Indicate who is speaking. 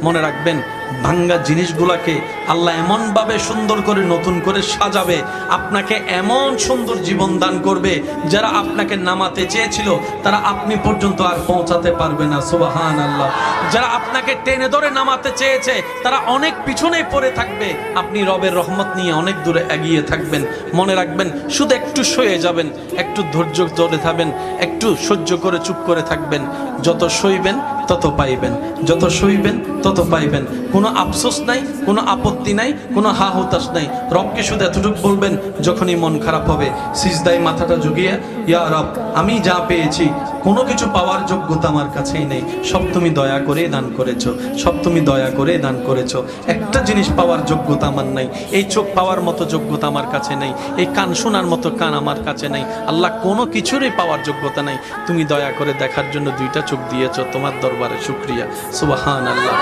Speaker 1: মনে রাখবেন ভাঙ্গা জিনিসগুলোকে আল্লাহ এমনভাবে সুন্দর করে নতুন করে সাজাবে, আপনাকে এমন সুন্দর জীবন দান করবে, যারা আপনাকে নামাতে চেয়েছিল তারা আপনি পর্যন্ত আর পৌঁছাতে পারবে না। সুবহানাল্লাহ। যারা আপনাকে টেনে ধরে নামাতে চেয়েছে তারা অনেক পিছনে পড়ে থাকবে, আপনি রবের রহমত নিয়ে অনেক দূরে এগিয়ে থাকবেন। মনে রাখবেন, শুধু একটু সয়ে যাবেন, একটু ধৈর্য ধরে থাকবেন, একটু সহ্য করে চুপ করে থাকবেন। যত সইবেন তত পাইবেন, যত সইবেন তত পাইবেন। কোনো আফসোস নাই, কোনো আপত্তি নাই, কোনো হা হতাশ নাই। রবকে শুধু এতটুকু বলবেন, যখনই মন খারাপ হবে সিজদায় মাথাটা ঝুঁকিয়ে, ইয়া রব, আমি যা পেয়েছি কোনো কিছু পাওয়ার যোগ্যতা আমার কাছেই নেই, সব তুমি দয়া করে দান করেছো, সব তুমি দয়া করে দান করেছো। একটা জিনিস পাওয়ার যোগ্যতা আমার নাই, এই চোখ পাওয়ার মতো যোগ্যতা আমার কাছে নেই, এই কান শোনার মতো কান আমার কাছে নেই। আল্লাহ, কোনো কিছুরই পাওয়ার যোগ্যতা নাই, তুমি দয়া করে দেখার জন্য দুইটা চোখ দিয়েছো, তোমার দরবারে শুকরিয়া। সুবহানাল্লাহ।